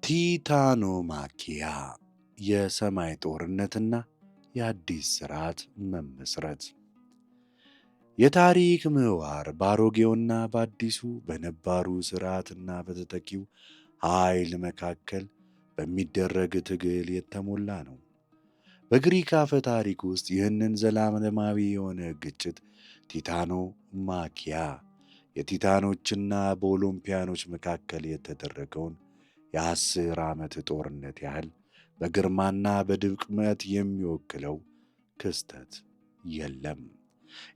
ቲታኖማኪያ የሰማይ ጦርነትና የአዲስ ሥርዓት መመስረት። የታሪክ ምህዋር በአሮጌውና በአዲሱ በነባሩ ሥርዓትና በተተኪው ኃይል መካከል በሚደረግ ትግል የተሞላ ነው። በግሪክ አፈ ታሪክ ውስጥ ይህንን ዘላለማዊ የሆነ ግጭት ቲታኖማኪያ የቲታኖችና በኦሎምፒያኖች መካከል የተደረገውን የ10 ዓመት ጦርነት ያህል በግርማና በድምቀት የሚወክለው ክስተት የለም።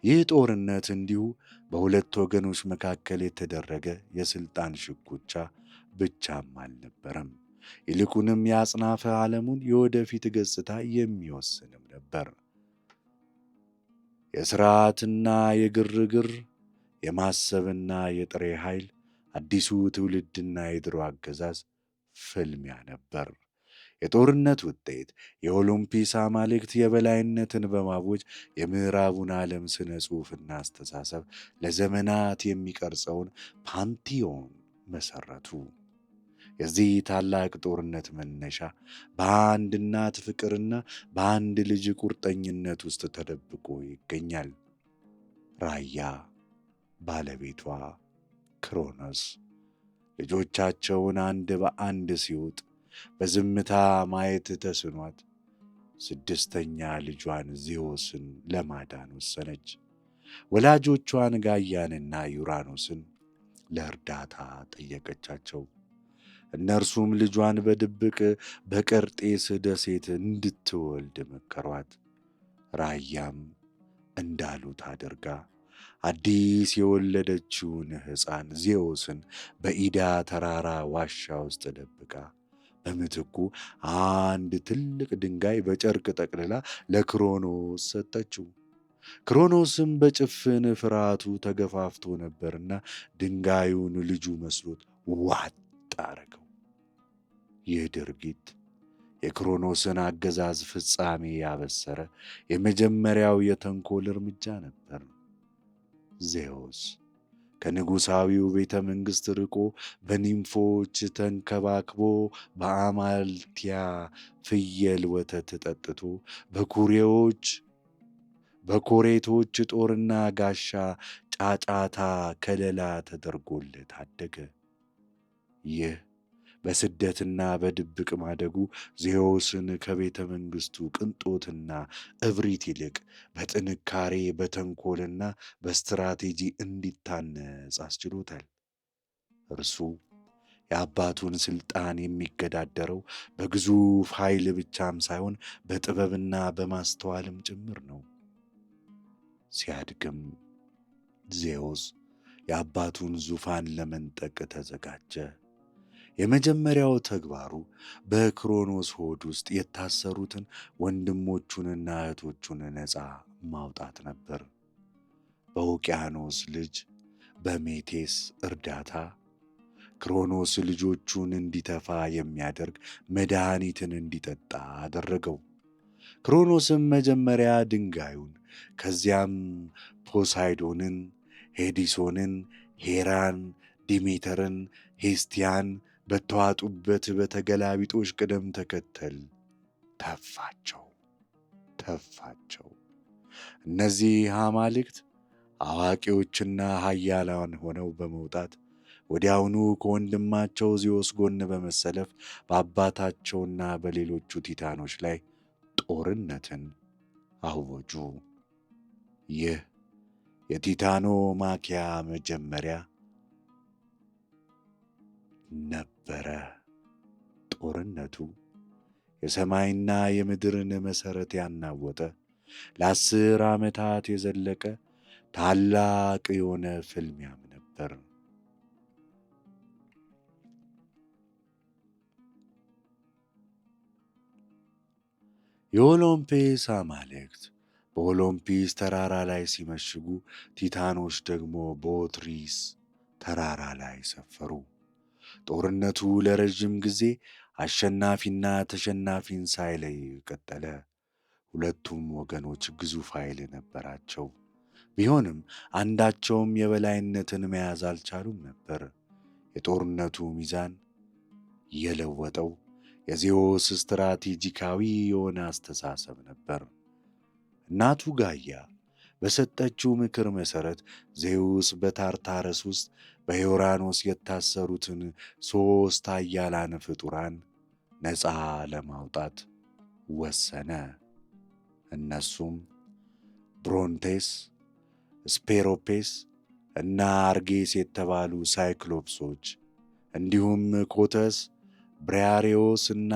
ይህ ጦርነት እንዲሁ በሁለት ወገኖች መካከል የተደረገ የሥልጣን ሽኩቻ ብቻም አልነበረም። ይልቁንም የአጽናፈ ዓለሙን የወደፊት ገጽታ የሚወስንም ነበር። የሥርዓትና የግርግር፣ የማሰብና የጥሬ ኃይል፣ አዲሱ ትውልድና የድሮ አገዛዝ ፍልሚያ ነበር። የጦርነት ውጤት የኦሎምፒስ አማልክት የበላይነትን በማወጅ የምዕራቡን ዓለም ሥነ ጽሑፍና አስተሳሰብ ለዘመናት የሚቀርጸውን ፓንቲዮን መሠረቱ። የዚህ ታላቅ ጦርነት መነሻ በአንድ እናት ፍቅርና በአንድ ልጅ ቁርጠኝነት ውስጥ ተደብቆ ይገኛል። ራያ ባለቤቷ ክሮኖስ ልጆቻቸውን አንድ በአንድ ሲውጥ በዝምታ ማየት ተስኗት 6ኛ ልጇን ዜዎስን ለማዳን ወሰነች። ወላጆቿን ጋያንና ዩራኖስን ለእርዳታ ጠየቀቻቸው። እነርሱም ልጇን በድብቅ በቀርጤስ ደሴት እንድትወልድ መከሯት። ራያም እንዳሉት አድርጋ አዲስ የወለደችውን ሕፃን ዜዎስን በኢዳ ተራራ ዋሻ ውስጥ ደብቃ በምትኩ አንድ ትልቅ ድንጋይ በጨርቅ ጠቅልላ ለክሮኖስ ሰጠችው። ክሮኖስም በጭፍን ፍርሃቱ ተገፋፍቶ ነበርና ድንጋዩን ልጁ መስሎት ዋጥ አረገው። ይህ ድርጊት የክሮኖስን አገዛዝ ፍጻሜ ያበሰረ የመጀመሪያው የተንኮል እርምጃ ነበር። ዜዎስ ከንጉሣዊው ቤተ መንግሥት ርቆ በኒምፎች ተንከባክቦ በአማልቲያ ፍየል ወተት ጠጥቶ በኮሬቶች ጦርና ጋሻ ጫጫታ ከለላ ተደርጎለት አደገ። ይህ በስደትና በድብቅ ማደጉ ዜዎስን ከቤተ መንግሥቱ ቅንጦትና እብሪት ይልቅ በጥንካሬ በተንኮልና በስትራቴጂ እንዲታነጽ አስችሎታል። እርሱ የአባቱን ሥልጣን የሚገዳደረው በግዙፍ ኃይል ብቻም ሳይሆን በጥበብና በማስተዋልም ጭምር ነው። ሲያድግም ዜዎስ የአባቱን ዙፋን ለመንጠቅ ተዘጋጀ። የመጀመሪያው ተግባሩ በክሮኖስ ሆድ ውስጥ የታሰሩትን ወንድሞቹንና እህቶቹን ነፃ ማውጣት ነበር። በውቅያኖስ ልጅ በሜቴስ እርዳታ ክሮኖስ ልጆቹን እንዲተፋ የሚያደርግ መድኃኒትን እንዲጠጣ አደረገው። ክሮኖስም መጀመሪያ ድንጋዩን፣ ከዚያም ፖሳይዶንን፣ ሄዲሶንን፣ ሄራን፣ ዲሜተርን፣ ሄስቲያን በተዋጡበት በተገላቢጦሽ ቅደም ተከተል ተፋቸው። እነዚህ አማልክት አዋቂዎችና ኃያላን ሆነው በመውጣት ወዲያውኑ ከወንድማቸው ዜዎስ ጎን በመሰለፍ በአባታቸውና በሌሎቹ ቲታኖች ላይ ጦርነትን አወጁ። ይህ የቲታኖማኪያ መጀመሪያ ነበረ። ጦርነቱ የሰማይና የምድርን መሠረት ያናወጠ ለ10 ዓመታት የዘለቀ ታላቅ የሆነ ፍልሚያም ነበር። የኦሎምፔስ አማልክት በኦሎምፒስ ተራራ ላይ ሲመሽጉ፣ ቲታኖች ደግሞ በኦትሪስ ተራራ ላይ ሰፈሩ። ጦርነቱ ለረዥም ጊዜ አሸናፊና ተሸናፊን ሳይለይ ቀጠለ። ሁለቱም ወገኖች ግዙፍ ኃይል ነበራቸው። ቢሆንም አንዳቸውም የበላይነትን መያዝ አልቻሉም ነበር። የጦርነቱ ሚዛን የለወጠው የዜዎስ ስትራቴጂካዊ የሆነ አስተሳሰብ ነበር። እናቱ ጋያ በሰጠችው ምክር መሠረት ዜውስ በታርታረስ ውስጥ በዮራኖስ የታሰሩትን ሦስት ኃያላን ፍጡራን ነፃ ለማውጣት ወሰነ። እነሱም ብሮንቴስ፣ ስፔሮፔስ እና አርጌስ የተባሉ ሳይክሎፕሶች እንዲሁም ኮተስ፣ ብሪያሬዎስ እና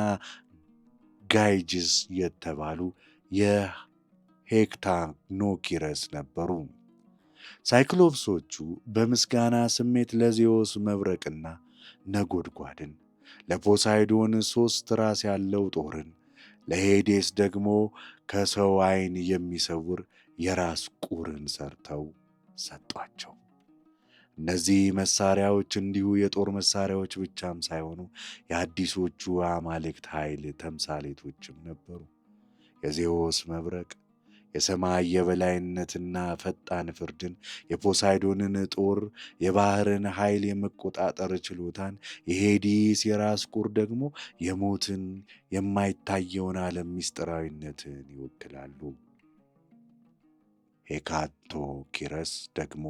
ጋይጅስ የተባሉ የሄክታኖኪረስ ነበሩ። ሳይክሎፕሶቹ በምስጋና ስሜት ለዜዎስ መብረቅና ነጎድጓድን፣ ለፖሳይዶን ሦስት ራስ ያለው ጦርን፣ ለሄዴስ ደግሞ ከሰው ዓይን የሚሰውር የራስ ቁርን ሰርተው ሰጧቸው። እነዚህ መሳሪያዎች እንዲሁ የጦር መሳሪያዎች ብቻም ሳይሆኑ የአዲሶቹ አማልክት ኃይል ተምሳሌቶችም ነበሩ። የዜዎስ መብረቅ የሰማይ የበላይነትና ፈጣን ፍርድን፣ የፖሳይዶንን ጦር የባሕርን ኃይል የመቆጣጠር ችሎታን፣ የሄዲስ የራስ ቁር ደግሞ የሞትን የማይታየውን ዓለም ምስጢራዊነትን ይወክላሉ። ሄካቶኪረስ ደግሞ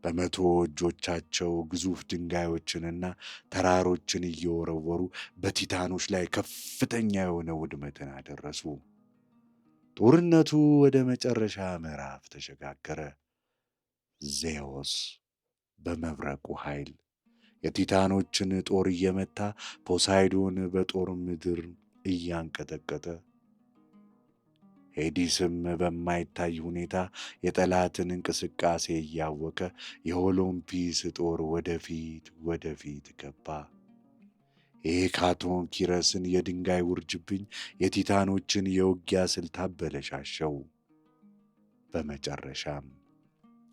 በመቶ እጆቻቸው ግዙፍ ድንጋዮችንና ተራሮችን እየወረወሩ በቲታኖች ላይ ከፍተኛ የሆነ ውድመትን አደረሱ። ጦርነቱ ወደ መጨረሻ ምዕራፍ ተሸጋገረ። ዜዎስ በመብረቁ ኃይል የቲታኖችን ጦር እየመታ፣ ፖሳይዶን በጦር ምድር እያንቀጠቀጠ፣ ሄዲስም በማይታይ ሁኔታ የጠላትን እንቅስቃሴ እያወከ የኦሎምፒስ ጦር ወደፊት ገባ። የሄካቶንኪረስን የድንጋይ ውርጅብኝ የቲታኖችን የውጊያ ስልት አበለሻሸው። በመጨረሻም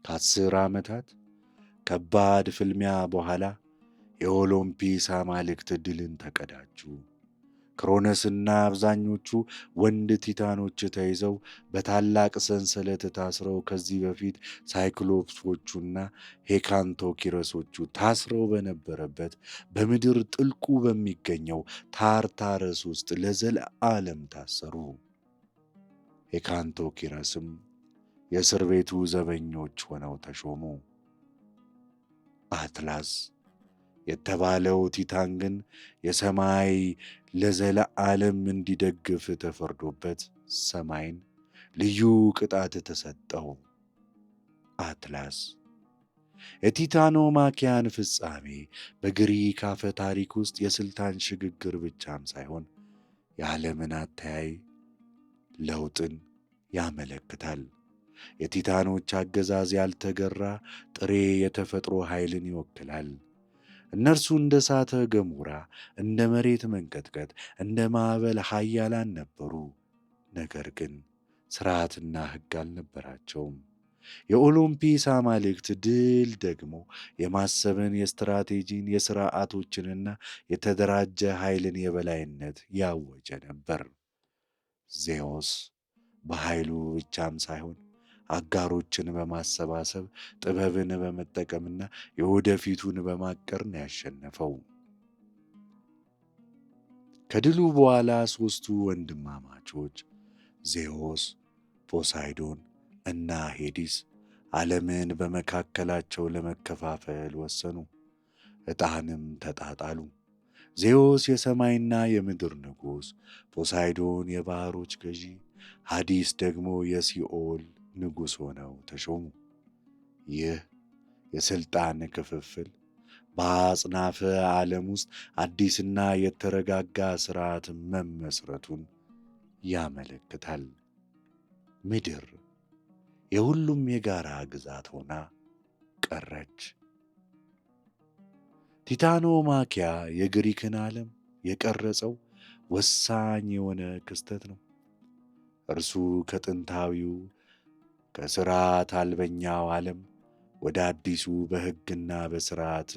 ከ10 ዓመታት ከባድ ፍልሚያ በኋላ የኦሎምፒስ አማልክት ድልን ተቀዳጁ። ክሮነስና አብዛኞቹ ወንድ ቲታኖች ተይዘው በታላቅ ሰንሰለት ታስረው ከዚህ በፊት ሳይክሎፕሶቹና ሄካንቶኪረሶቹ ታስረው በነበረበት በምድር ጥልቁ በሚገኘው ታርታረስ ውስጥ ለዘለዓለም ታሰሩ። ሄካንቶኪረስም የእስር ቤቱ ዘበኞች ሆነው ተሾሙ። አትላስ የተባለው ቲታን ግን የሰማይ ለዘለዓለም እንዲደግፍ ተፈርዶበት ሰማይን ልዩ ቅጣት ተሰጠው። አትላስ የቲታኖማኪያን ፍጻሜ በግሪክ አፈ ታሪክ ውስጥ የስልጣን ሽግግር ብቻም ሳይሆን የዓለምን አተያይ ለውጥን ያመለክታል። የቲታኖች አገዛዝ ያልተገራ ጥሬ የተፈጥሮ ኃይልን ይወክላል። እነርሱ እንደ እሳተ ገሞራ፣ እንደ መሬት መንቀጥቀጥ፣ እንደ ማዕበል ኃያላን ነበሩ። ነገር ግን ሥርዓትና ሕግ አልነበራቸውም። የኦሎምፒስ አማልክት ድል ደግሞ የማሰብን፣ የስትራቴጂን፣ የሥርዓቶችንና የተደራጀ ኃይልን የበላይነት ያወጀ ነበር። ዜዎስ በኃይሉ ብቻም ሳይሆን አጋሮችን በማሰባሰብ ጥበብን በመጠቀምና የወደፊቱን በማቀር ነው ያሸነፈው። ከድሉ በኋላ ሦስቱ ወንድማማቾች ዜዎስ፣ ፖሳይዶን እና ሄዲስ ዓለምን በመካከላቸው ለመከፋፈል ወሰኑ። ዕጣንም ተጣጣሉ። ዜዎስ የሰማይና የምድር ንጉሥ፣ ፖሳይዶን የባሕሮች ገዢ፣ ሐዲስ ደግሞ የሲኦል ንጉሥ ሆነው ተሾሙ። ይህ የሥልጣን ክፍፍል በአጽናፈ ዓለም ውስጥ አዲስና የተረጋጋ ሥርዓት መመስረቱን ያመለክታል። ምድር የሁሉም የጋራ ግዛት ሆና ቀረች። ቲታኖማኪያ የግሪክን ዓለም የቀረጸው ወሳኝ የሆነ ክስተት ነው። እርሱ ከጥንታዊው ከሥርዓት አልበኛው ዓለም ወደ አዲሱ በሕግና በሥርዓት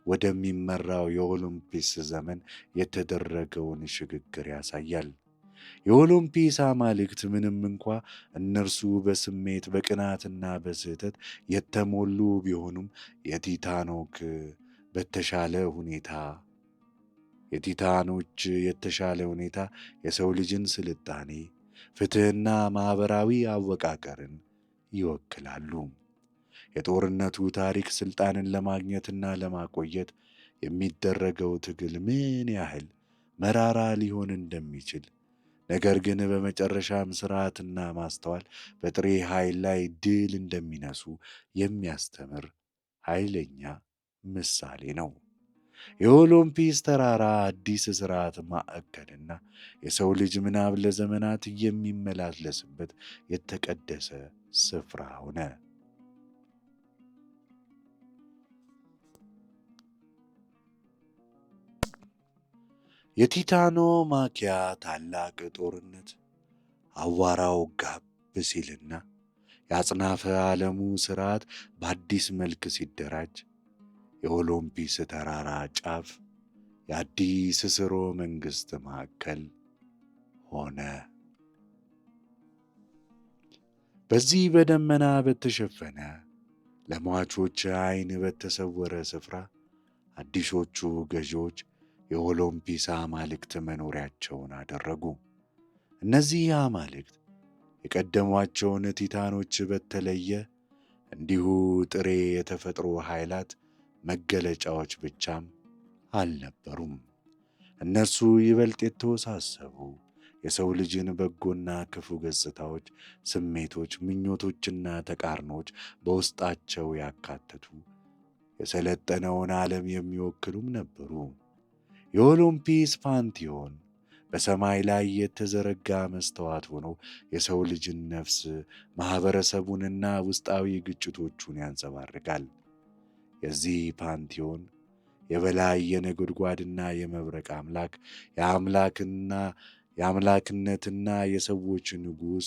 ወደሚመራው የኦሎምፒስ ዘመን የተደረገውን ሽግግር ያሳያል። የኦሎምፒስ አማልክት ምንም እንኳ እነርሱ በስሜት በቅናትና በስህተት የተሞሉ ቢሆኑም የቲታኖክ በተሻለ ሁኔታ የቲታኖች የተሻለ ሁኔታ የሰው ልጅን ስልጣኔ፣ ፍትሕና ማኅበራዊ አወቃቀርን ይወክላሉ። የጦርነቱ ታሪክ ሥልጣንን ለማግኘትና ለማቆየት የሚደረገው ትግል ምን ያህል መራራ ሊሆን እንደሚችል፣ ነገር ግን በመጨረሻም ሥርዓትና ማስተዋል በጥሬ ኃይል ላይ ድል እንደሚነሱ የሚያስተምር ኃይለኛ ምሳሌ ነው። የኦሎምፒስ ተራራ አዲስ ሥርዓት ማዕከልና የሰው ልጅ ምናብ ለዘመናት የሚመላለስበት የተቀደሰ ስፍራ ሆነ። የቲታኖ ማኪያ ታላቅ ጦርነት አዋራው ጋብ ሲልና የአጽናፈ ዓለሙ ሥርዓት በአዲስ መልክ ሲደራጅ የኦሎምፒስ ተራራ ጫፍ የአዲስ ስርወ መንግሥት ማዕከል ሆነ። በዚህ በደመና በተሸፈነ ለሟቾች ዓይን በተሰወረ ስፍራ አዲሶቹ ገዢዎች የኦሎምፒስ አማልክት መኖሪያቸውን አደረጉ። እነዚህ አማልክት የቀደሟቸውን ቲታኖች በተለየ እንዲሁ ጥሬ የተፈጥሮ ኃይላት መገለጫዎች ብቻም አልነበሩም። እነርሱ ይበልጥ የተወሳሰቡ የሰው ልጅን በጎና ክፉ ገጽታዎች፣ ስሜቶች፣ ምኞቶችና ተቃርኖች በውስጣቸው ያካተቱ የሰለጠነውን ዓለም የሚወክሉም ነበሩ። የኦሎምፒስ ፓንቲዮን በሰማይ ላይ የተዘረጋ መስተዋት ሆኖ የሰው ልጅን ነፍስ፣ ማኅበረሰቡንና ውስጣዊ ግጭቶቹን ያንጸባርቃል። የዚህ ፓንቲዮን የበላይ የነጎድጓድና የመብረቅ አምላክ የአምላክነትና የሰዎች ንጉሥ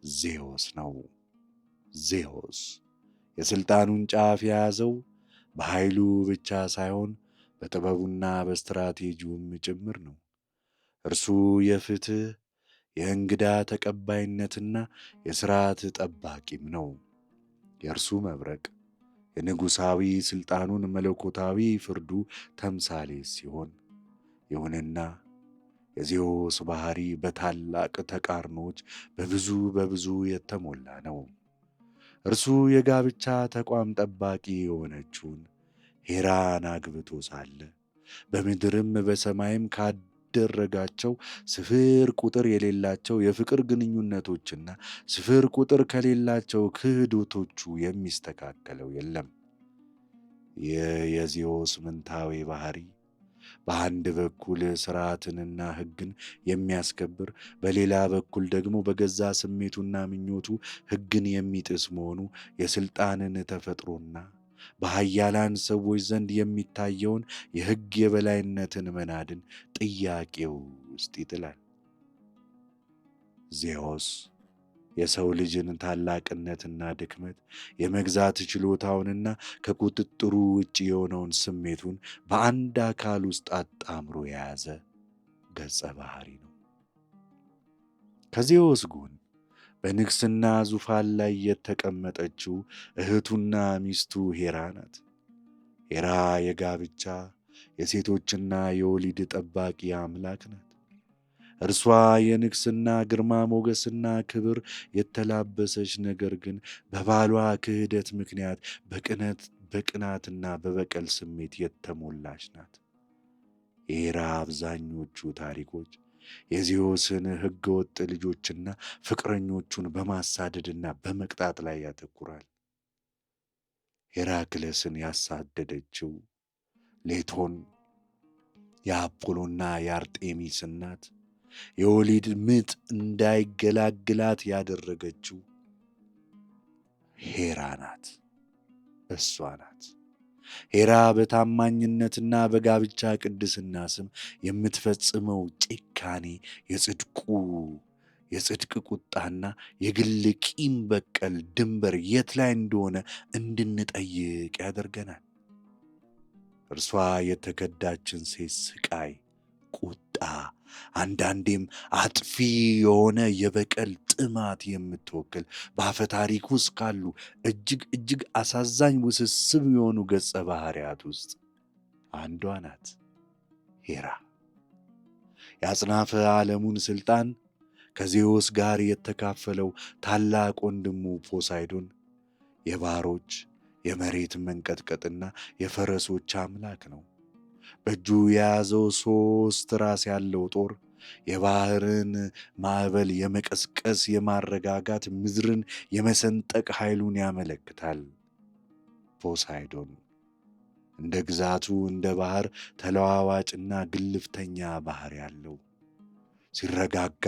ዜዎስ ነው። ዜዎስ የሥልጣኑን ጫፍ የያዘው በኃይሉ ብቻ ሳይሆን በጥበቡና በስትራቴጂውም ጭምር ነው። እርሱ የፍትሕ፣ የእንግዳ ተቀባይነትና የሥርዓት ጠባቂም ነው። የእርሱ መብረቅ የንጉሣዊ ሥልጣኑን መለኮታዊ ፍርዱ ተምሳሌ ሲሆን፣ ይሁንና የዜዎስ ባሕሪ በታላቅ ተቃርኖች በብዙ የተሞላ ነው። እርሱ የጋብቻ ተቋም ጠባቂ የሆነችውን ሄራን አግብቶ ሳለ በምድርም በሰማይም ካደረጋቸው ስፍር ቁጥር የሌላቸው የፍቅር ግንኙነቶችና ስፍር ቁጥር ከሌላቸው ክህዶቶቹ የሚስተካከለው የለም። የዜዎስ ምንታዊ ባሕሪ በአንድ በኩል ሥርዓትንና ሕግን የሚያስከብር፣ በሌላ በኩል ደግሞ በገዛ ስሜቱና ምኞቱ ሕግን የሚጥስ መሆኑ የሥልጣንን ተፈጥሮና በኃያላን ሰዎች ዘንድ የሚታየውን የሕግ የበላይነትን መናድን ጥያቄ ውስጥ ይጥላል። ዜዎስ የሰው ልጅን ታላቅነትና ድክመት፣ የመግዛት ችሎታውንና ከቁጥጥሩ ውጭ የሆነውን ስሜቱን በአንድ አካል ውስጥ አጣምሮ የያዘ ገጸ ባሕሪ ነው። ከዜዎስ ጎን በንግሥና ዙፋን ላይ የተቀመጠችው እህቱና ሚስቱ ሄራ ናት። ሄራ የጋብቻ የሴቶችና የወሊድ ጠባቂ አምላክ ናት። እርሷ የንግሥና ግርማ ሞገስና ክብር የተላበሰች፣ ነገር ግን በባሏ ክህደት ምክንያት በቅናትና በበቀል ስሜት የተሞላች ናት። የሄራ አብዛኞቹ ታሪኮች የዜዎስን ሕገወጥ ልጆችና ፍቅረኞቹን በማሳደድና በመቅጣት ላይ ያተኩራል። ሄራክለስን ያሳደደችው ሌቶን የአፖሎና የአርጤሚስ እናት፣ የወሊድ ምጥ እንዳይገላግላት ያደረገችው ሄራ ናት። እሷ ናት። ሄራ በታማኝነትና በጋብቻ ቅድስና ስም የምትፈጽመው ጭካኔ የጽድቅ ቁጣና የግል ቂም በቀል ድንበር የት ላይ እንደሆነ እንድንጠይቅ ያደርገናል። እርሷ የተከዳችን ሴት ስቃይ፣ ቁጣ፣ አንዳንዴም አጥፊ የሆነ የበቀል ጥማት የምትወክል በአፈ ታሪክ ውስጥ ካሉ እጅግ አሳዛኝ ውስብስብ የሆኑ ገጸ ባህሪያት ውስጥ አንዷ ናት ሄራ። የአጽናፈ ዓለሙን ሥልጣን ከዜዎስ ጋር የተካፈለው ታላቅ ወንድሙ ፖሳይዶን የባሮች የመሬት መንቀጥቀጥና የፈረሶች አምላክ ነው። በእጁ የያዘው 3 ራስ ያለው ጦር የባህርን ማዕበል የመቀስቀስ የማረጋጋት ምድርን የመሰንጠቅ ኃይሉን ያመለክታል። ፖሳይዶን እንደ ግዛቱ እንደ ባህር ተለዋዋጭና ግልፍተኛ ባህር ያለው ሲረጋጋ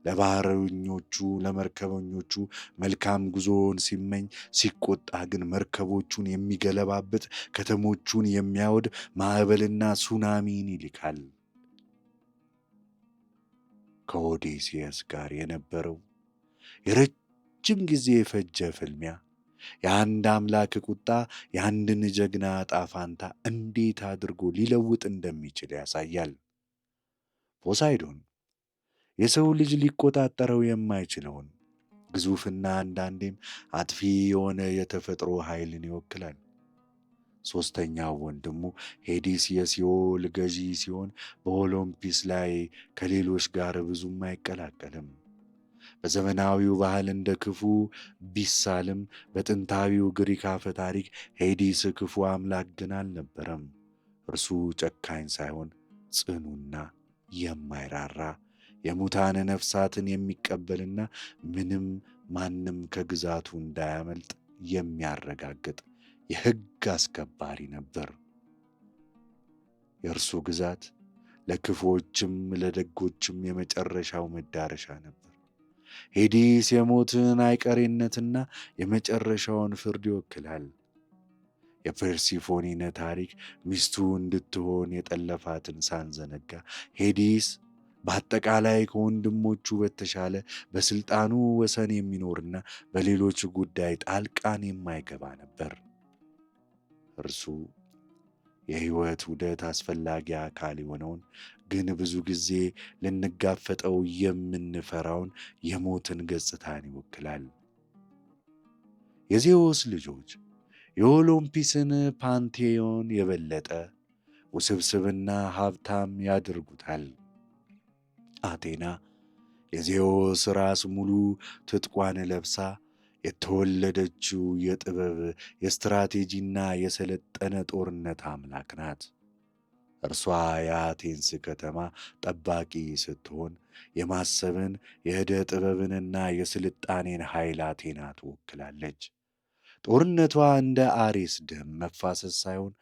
ለባህረኞቹ ለመርከበኞቹ መልካም ጉዞን ሲመኝ፣ ሲቆጣ ግን መርከቦቹን የሚገለባብጥ ከተሞቹን የሚያወድ ማዕበልና ሱናሚን ይልካል። ከኦዴሲየስ ጋር የነበረው የረጅም ጊዜ የፈጀ ፍልሚያ የአንድ አምላክ ቁጣ የአንድን ጀግና ዕጣ ፈንታ እንዴት አድርጎ ሊለውጥ እንደሚችል ያሳያል። ፖሳይዶን የሰው ልጅ ሊቆጣጠረው የማይችለውን ግዙፍና አንዳንዴም አጥፊ የሆነ የተፈጥሮ ኃይልን ይወክላል። ሦስተኛው ወንድሙ ሄዲስ የሲኦል ገዢ ሲሆን በኦሎምፒስ ላይ ከሌሎች ጋር ብዙም አይቀላቀልም። በዘመናዊው ባህል እንደ ክፉ ቢሳልም በጥንታዊው ግሪክ አፈ ታሪክ ሄዲስ ክፉ አምላክ ግን አልነበረም። እርሱ ጨካኝ ሳይሆን ጽኑና የማይራራ የሙታን ነፍሳትን የሚቀበልና ማንም ከግዛቱ እንዳያመልጥ የሚያረጋግጥ የሕግ አስከባሪ ነበር። የእርሱ ግዛት ለክፉዎችም ለደጎችም የመጨረሻው መዳረሻ ነበር። ሄዲስ የሞትን አይቀሬነትና የመጨረሻውን ፍርድ ይወክላል። የፐርሲፎኒን ታሪክ ሚስቱ እንድትሆን የጠለፋትን ሳንዘነጋ ሄዲስ በአጠቃላይ ከወንድሞቹ በተሻለ በሥልጣኑ ወሰን የሚኖርና በሌሎች ጉዳይ ጣልቃን የማይገባ ነበር። እርሱ የሕይወት ውደት አስፈላጊ አካል የሆነውን ግን ብዙ ጊዜ ልንጋፈጠው የምንፈራውን የሞትን ገጽታን ይወክላል። የዜዎስ ልጆች የኦሎምፒስን ፓንቴዮን የበለጠ ውስብስብና ሀብታም ያደርጉታል። አቴና የዜዎስ ራስ ሙሉ ትጥቋን ለብሳ የተወለደችው የጥበብ የስትራቴጂና የሰለጠነ ጦርነት አምላክ ናት። እርሷ የአቴንስ ከተማ ጠባቂ ስትሆን የማሰብን የዕደ ጥበብንና የስልጣኔን ኃይል አቴና ትወክላለች። ጦርነቷ እንደ አሬስ ደም መፋሰስ ሳይሆን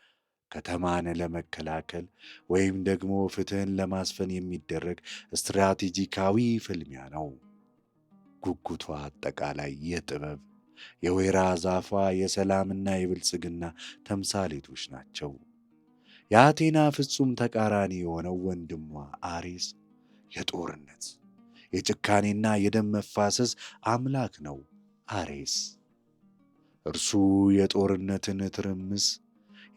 ከተማን ለመከላከል ወይም ደግሞ ፍትሕን ለማስፈን የሚደረግ ስትራቴጂካዊ ፍልሚያ ነው። ጉጉቷ አጠቃላይ የጥበብ የወይራ ዛፏ የሰላምና የብልጽግና ተምሳሌቶች ናቸው። የአቴና ፍጹም ተቃራኒ የሆነው ወንድሟ አሬስ የጦርነት የጭካኔና የደም መፋሰስ አምላክ ነው። አሬስ እርሱ የጦርነትን ትርምስ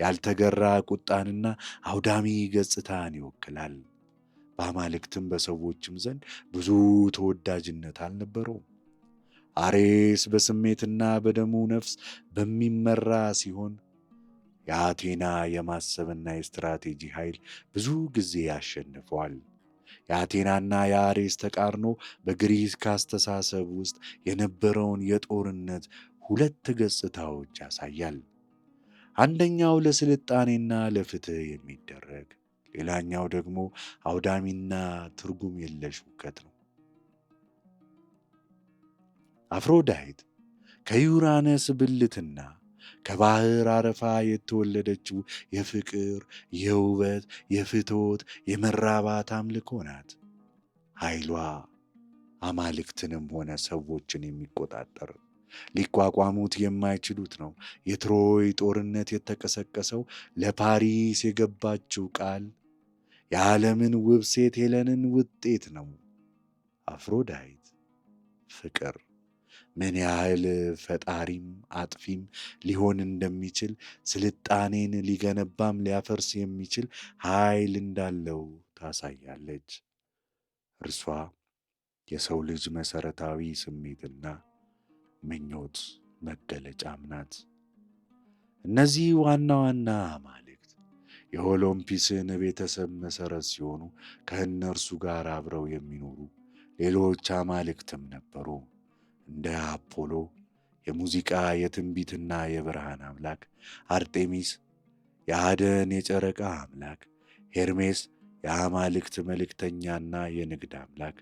ያልተገራ ቁጣንና አውዳሚ ገጽታን ይወክላል። በአማልክትም በሰዎችም ዘንድ ብዙ ተወዳጅነት አልነበረውም። አሬስ በስሜትና በደሙ ነፍስ በሚመራ ሲሆን የአቴና የማሰብና የስትራቴጂ ኃይል ብዙ ጊዜ ያሸንፈዋል። የአቴናና የአሬስ ተቃርኖ በግሪክ አስተሳሰብ ውስጥ የነበረውን የጦርነት 2 ገጽታዎች ያሳያል። አንደኛው ለስልጣኔና ለፍትሕ የሚደረግ፣ ሌላኛው ደግሞ አውዳሚና ትርጉም የለሽ ውከት ነው። አፍሮዳይት ከዩራነስ ብልትና ከባህር አረፋ የተወለደችው የፍቅር፣ የውበት፣ የፍትወት፣ የመራባት አምልኮ ናት። ኃይሏ አማልክትንም ሆነ ሰዎችን የሚቆጣጠር ሊቋቋሙት የማይችሉት ነው። የትሮይ ጦርነት የተቀሰቀሰው ለፓሪስ የገባችው ቃል የዓለምን ውብ ሴት ሄለንን ውጤት ነው። አፍሮዳይት ፍቅር ምን ያህል ፈጣሪም አጥፊም ሊሆን እንደሚችል፣ ስልጣኔን ሊገነባም ሊያፈርስ የሚችል ኃይል እንዳለው ታሳያለች። እርሷ የሰው ልጅ መሠረታዊ ስሜትና ምኞት መገለጫም ናት። እነዚህ ዋና ዋና አማልክት የኦሎምፒስን ቤተሰብ መሠረት ሲሆኑ ከእነርሱ ጋር አብረው የሚኖሩ ሌሎች አማልክትም ነበሩ። እንደ አፖሎ የሙዚቃ የትንቢትና የብርሃን አምላክ፣ አርጤሚስ የአደን የጨረቃ አምላክ፣ ሄርሜስ የአማልክት መልእክተኛና የንግድ አምላክ፣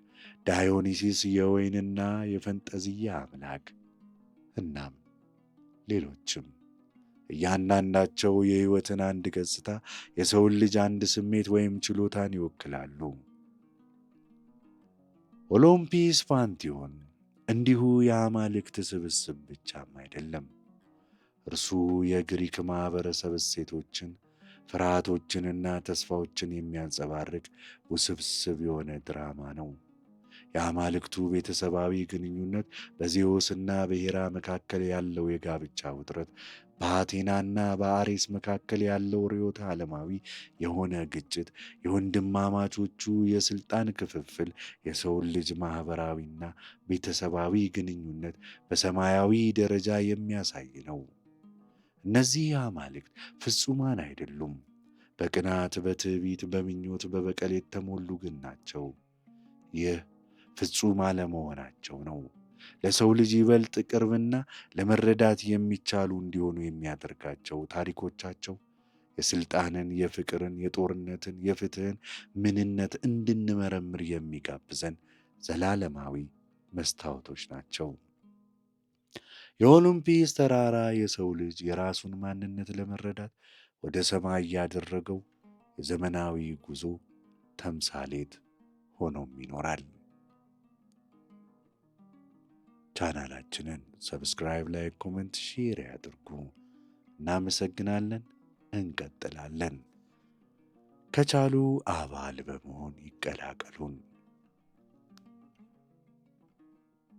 ዳዮኒሲስ የወይንና የፈንጠዝያ አምላክ እናም ሌሎችም እያንዳንዳቸው የሕይወትን አንድ ገጽታ፣ የሰውን ልጅ አንድ ስሜት ወይም ችሎታን ይወክላሉ። ኦሎምፒስ ፓንቲዮን እንዲሁ የአማልክት ስብስብ ብቻም አይደለም። እርሱ የግሪክ ማኅበረሰብ እሴቶችን፣ ፍርሃቶችንና ተስፋዎችን የሚያንጸባርቅ ውስብስብ የሆነ ድራማ ነው። የአማልክቱ ቤተሰባዊ ግንኙነት፣ በዜዎስና በሄራ መካከል ያለው የጋብቻ ውጥረት፣ በአቴናና በአሬስ መካከል ያለው ርዕዮተ ዓለማዊ የሆነ ግጭት፣ የወንድማማቾቹ የሥልጣን ክፍፍል የሰውን ልጅ ማኅበራዊና ቤተሰባዊ ግንኙነት በሰማያዊ ደረጃ የሚያሳይ ነው። እነዚህ አማልክት ፍጹማን አይደሉም። በቅናት፣ በትዕቢት፣ በምኞት፣ በበቀል የተሞሉ ግን ናቸው። ይህ ፍጹም አለመሆናቸው ነው ለሰው ልጅ ይበልጥ ቅርብና ለመረዳት የሚቻሉ እንዲሆኑ የሚያደርጋቸው። ታሪኮቻቸው የሥልጣንን፣ የፍቅርን፣ የጦርነትን፣ የፍትሕን ምንነት እንድንመረምር የሚጋብዘን ዘላለማዊ መስታወቶች ናቸው። የኦሎምፒስ ተራራ የሰው ልጅ የራሱን ማንነት ለመረዳት ወደ ሰማይ ያደረገው የዘመናዊ ጉዞ ተምሳሌት ሆኖም ይኖራል። ቻናላችንን ሰብስክራይብ፣ ላይክ፣ ኮሜንት፣ ሼር ያድርጉ። እናመሰግናለን። እንቀጥላለን። ከቻሉ አባል በመሆን ይቀላቀሉን።